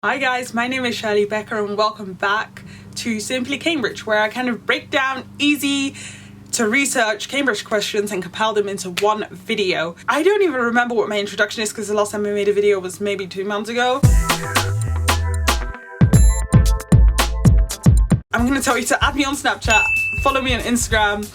Hi guys, my name is Shirley Becker and welcome back to Simply Cambridge, where I kind of break down easy to research Cambridge questions and compile them into one video. I don't even remember what my introduction is because the last time I made a video was maybe 2 months ago. I'm gonna tell you to add me on Snapchat, follow me on Instagram,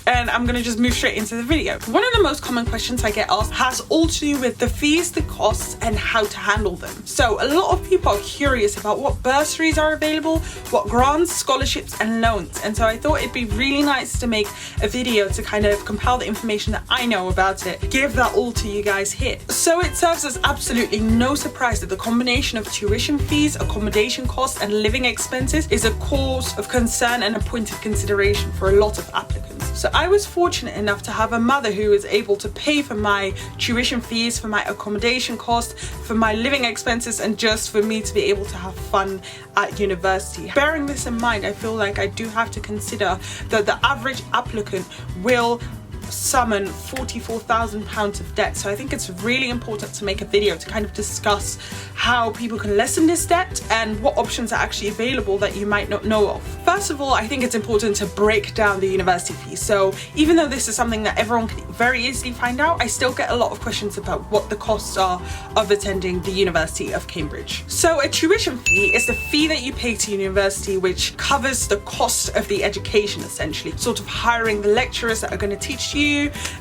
and I'm gonna just move straight into the video. One of the most common questions I get asked has all to do with the fees, the costs, and how to handle them. So a lot of people are curious about what bursaries are available, what grants, scholarships, and loans. And so I thought it'd be really nice to make a video to kind of compile the information that I know about it, give that all to you guys here. So it serves as absolutely no surprise that the combination of tuition fees, accommodation costs, and living expenses is a cause of concern and a point of consideration for a lot of applicants. So I was fortunate enough to have a mother who was able to pay for my tuition fees, for my accommodation costs, for my living expenses, and just for me to be able to have fun at university. Bearing this in mind, I feel like I do have to consider that the average applicant will summon £44,000 of debt. So I think it's really important to make a video to kind of discuss how people can lessen this debt and what options are actually available that you might not know of. First of all, I think it's important to break down the university fees. So even though this is something that everyone can very easily find out, I still get a lot of questions about what the costs are of attending the University of Cambridge. So a tuition fee is the fee that you pay to university, which covers the cost of the education, essentially, sort of hiring the lecturers that are going to teach you,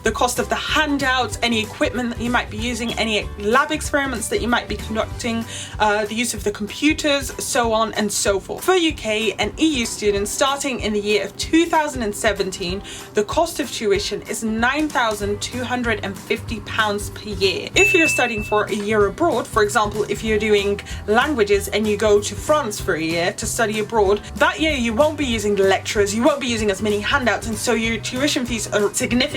the cost of the handouts, any equipment that you might be using, any lab experiments that you might be conducting, the use of the computers, so on and so forth. For UK and EU students starting in the year of 2017, the cost of tuition is £9,250 per year. If you're studying for a year abroad, for example, if you're doing languages and you go to France for a year to study abroad, that year you won't be using the lecturers, you won't be using as many handouts, and so your tuition fees are significantly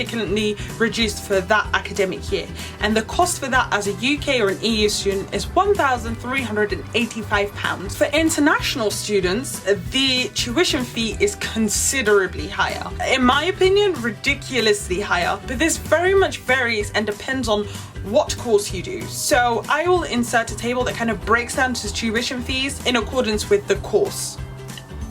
reduced for that academic year. And the cost for that as a UK or an EU student is £1,385. For international students, the tuition fee is considerably higher. In my opinion, ridiculously higher, but this very much varies and depends on what course you do. So I will insert a table that kind of breaks down to tuition fees in accordance with the course.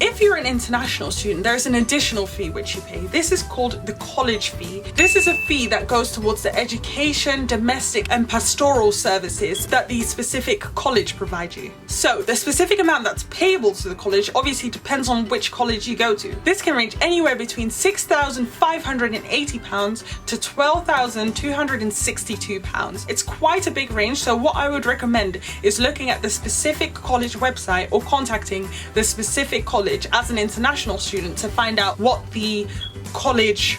If you're an international student, there's an additional fee which you pay. This is called the college fee. This is a fee that goes towards the education, domestic, and pastoral services that the specific college provides you. So the specific amount that's payable to the college obviously depends on which college you go to. This can range anywhere between £6,580 to £12,262. It's quite a big range, so what I would recommend is looking at the specific college website or contacting the specific college as an international student to find out what the college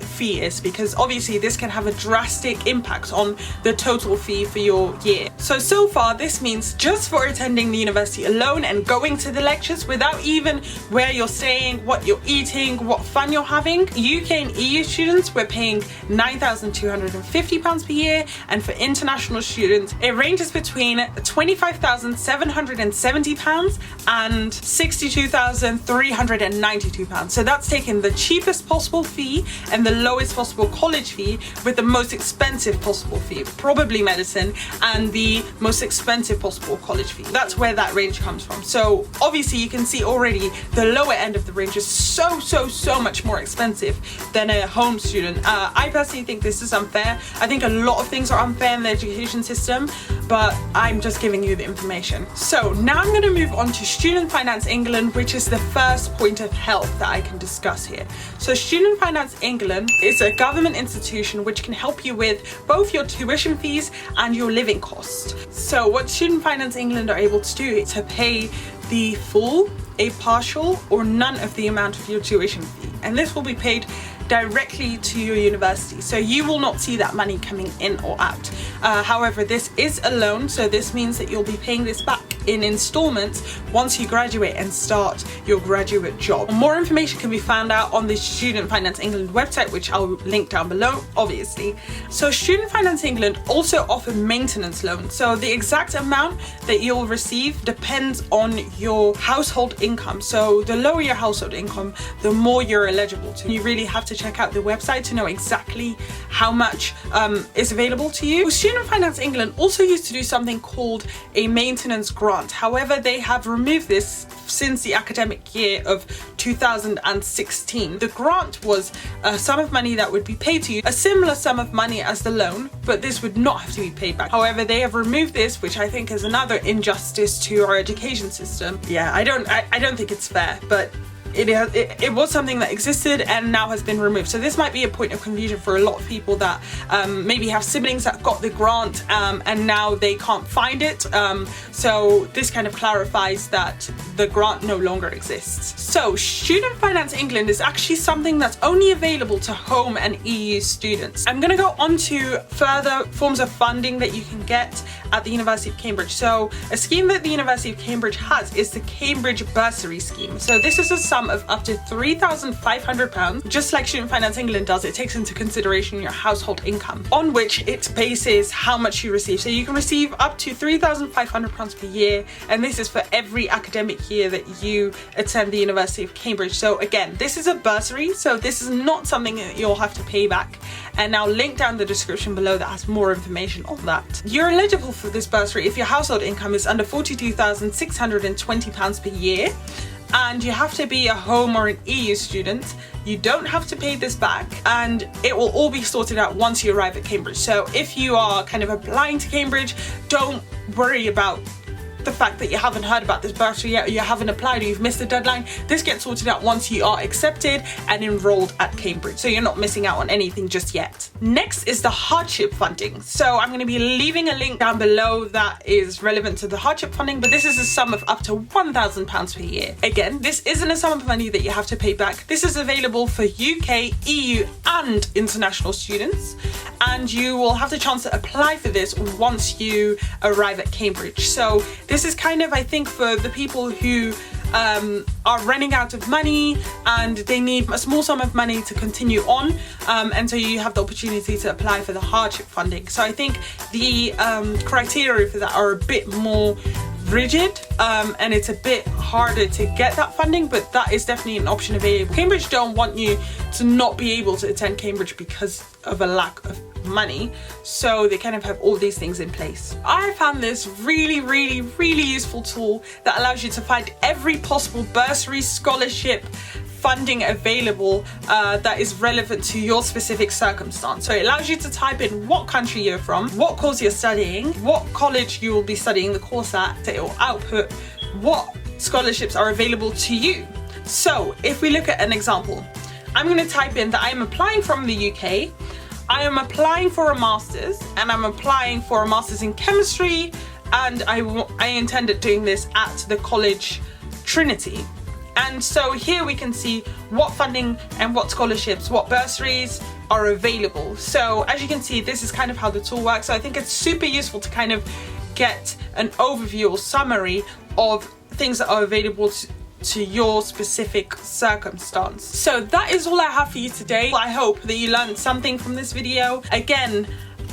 fee is, because obviously this can have a drastic impact on the total fee for your year. So far this means just for attending the university alone and going to the lectures without even where you're staying, what you're eating, what fun you're having. UK and EU students, we're paying £9,250 per year, and for international students it ranges between £25,770 and £62,392. So that's taking the cheapest possible fee and the lowest possible college fee with the most expensive possible fee, probably medicine, and the most expensive possible college fee. That's where that range comes from. So obviously you can see already the lower end of the range is so much more expensive than a home student. I personally think this is unfair. I think a lot of things are unfair in the education system, but I'm just giving you the information. So now I'm going to move on to Student Finance England, which is the first point of help that I can discuss here. So Student Finance England is a government institution which can help you with both your tuition fees and your living costs. So what Student Finance England are able to do is to pay the full, a partial, or none of the amount of your tuition fee. And this will be paid directly to your university, so you will not see that money coming in or out. However, this is a loan, so this means that you'll be paying this back. in installments once you graduate and start your graduate job. More information can be found out on the Student Finance England website, which I'll link down below, obviously. So Student Finance England also offer maintenance loans. So the exact amount that you'll receive depends on your household income. So the lower your household income, the more you're eligible to. You really have to check out the website to know exactly how much is available to you. Student Finance England also used to do something called a maintenance grant. However, they have removed this since the academic year of 2016. The grant was a sum of money that would be paid to you, a similar sum of money as the loan, but this would not have to be paid back. However, they have removed this, which I think is another injustice to our education system. Yeah, I don't think it's fair, but it was something that existed and now has been removed. So this might be a point of confusion for a lot of people that maybe have siblings that got the grant and now they can't find it. So this kind of clarifies that the grant no longer exists. So Student Finance England is actually something that's only available to home and EU students. I'm going to go on to further forms of funding that you can get at the University of Cambridge. So a scheme that the University of Cambridge has is the Cambridge Bursary scheme. So this is a sum of up to £3,500. Just like Student Finance England does, it takes into consideration your household income, on which it bases how much you receive. So you can receive up to £3,500 per year, and this is for every academic year that you attend the University of Cambridge. So again, this is a bursary, so this is not something that you'll have to pay back, and I'll link down the description below that has more information on that. You're eligible for this bursary if your household income is under £42,620 per year, and you have to be a home or an EU student. You don't have to pay this back, and it will all be sorted out once you arrive at Cambridge. So if you are kind of applying to Cambridge, don't worry about the fact that you haven't heard about this bursary yet, or you haven't applied, or you've missed the deadline. This gets sorted out once you are accepted and enrolled at Cambridge, so you're not missing out on anything just yet. Next is the hardship funding. So I'm going to be leaving a link down below that is relevant to the hardship funding, but this is a sum of up to £1,000 per year. Again, this isn't a sum of money that you have to pay back. This is available for UK, EU and international students, and you will have the chance to apply for this once you arrive at Cambridge. So this is kind of, I think, for the people who are running out of money and they need a small sum of money to continue on, and so you have the opportunity to apply for the hardship funding. So I think the criteria for that are a bit more rigid, and it's a bit harder to get that funding, but that is definitely an option available. Cambridge don't want you to not be able to attend Cambridge because of a lack of money, so they kind of have all these things in place. I found this really useful tool that allows you to find every possible bursary, scholarship, funding available that is relevant to your specific circumstance. So it allows you to type in what country you're from, what course you're studying, what college you will be studying the course at. It will output what scholarships are available to you. So if we look at an example, I'm going to type in that I am applying from the UK, I am applying for a master's, and I'm applying for a master's in chemistry, and I intended doing this at the college Trinity. And so here we can see what funding and what scholarships, what bursaries are available. So as you can see, this is kind of how the tool works. So I think it's super useful to kind of get an overview or summary of things that are available to your specific circumstance. So that is all I have for you today. I hope that you learned something from this video. Again,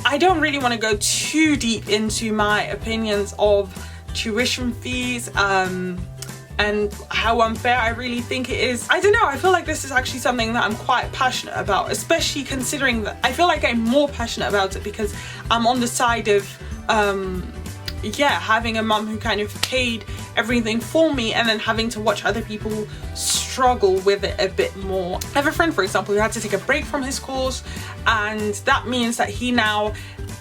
I don't really want to go too deep into my opinions of tuition fees and how unfair I really think it is. I don't know, I feel like this is actually something that I'm quite passionate about, especially considering that I feel like I'm more passionate about it because I'm on the side of having a mum who kind of paid everything for me and then having to watch other people struggle with it a bit more. I have a friend, for example, who had to take a break from his course, and that means that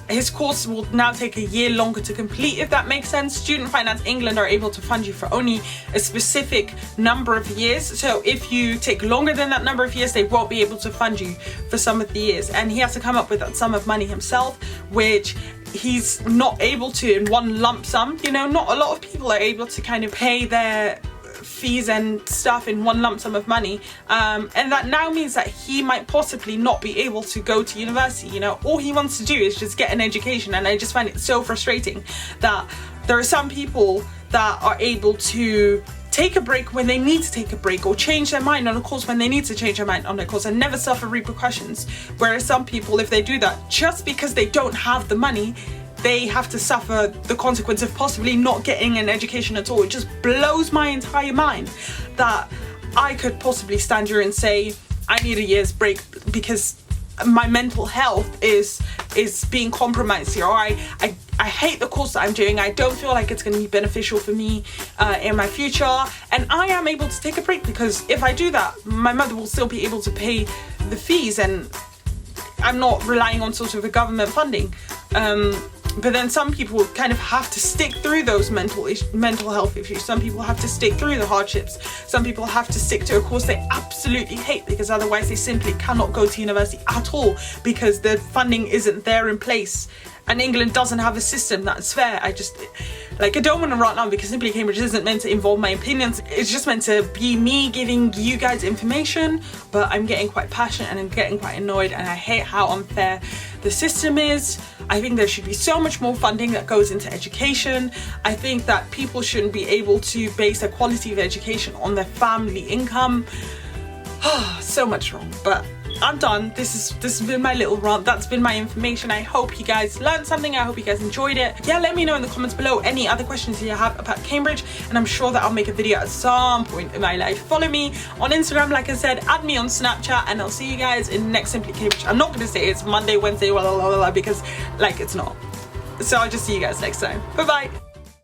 his course will now take a year longer to complete, if that makes sense. Student Finance England are able to fund you for only a specific number of years. So if you take longer than that number of years, they won't be able to fund you for some of the years. And he has to come up with that sum of money himself, which he's not able to in one lump sum. You know, not a lot of people are able to kind of pay their fees and stuff in one lump sum of money, and that now means that he might possibly not be able to go to university. You know, all he wants to do is just get an education, and I just find it so frustrating that there are some people that are able to take a break when they need to take a break, or change their mind on a course when they need to change their mind on a course, and never suffer repercussions. Whereas some people, if they do that, just because they don't have the money, they have to suffer the consequence of possibly not getting an education at all. It just blows my entire mind that I could possibly stand here and say I need a year's break because my mental health is being compromised here, or I hate the course that I'm doing. I don't feel like it's going to be beneficial for me in my future, and I am able to take a break because if I do that, my mother will still be able to pay the fees, and I'm not relying on sort of a government funding. But then some people kind of have to stick through those mental health issues. Some people have to stick through the hardships. Some people have to stick to a course they absolutely hate because otherwise they simply cannot go to university at all because the funding isn't there in place. And England doesn't have a system that's fair. I don't want to rant on because Simply Cambridge isn't meant to involve my opinions. It's just meant to be me giving you guys information, but I'm getting quite passionate and I'm getting quite annoyed, and I hate how unfair the system is. I think there should be so much more funding that goes into education. I think that people shouldn't be able to base their quality of education on their family income. So much wrong, but I'm done. This has been my little rant. That's been my information. I hope you guys learned something. I hope you guys enjoyed it. Yeah, let me know in the comments below any other questions you have about Cambridge, and I'm sure that I'll make a video at some point in my life. Follow me on Instagram, like I said, add me on Snapchat, and I'll see you guys in the next Simply Cambridge. I'm not going to say it's Monday, Wednesday, blah, blah, blah, blah, because like it's not. So I'll just see you guys next time. Bye bye.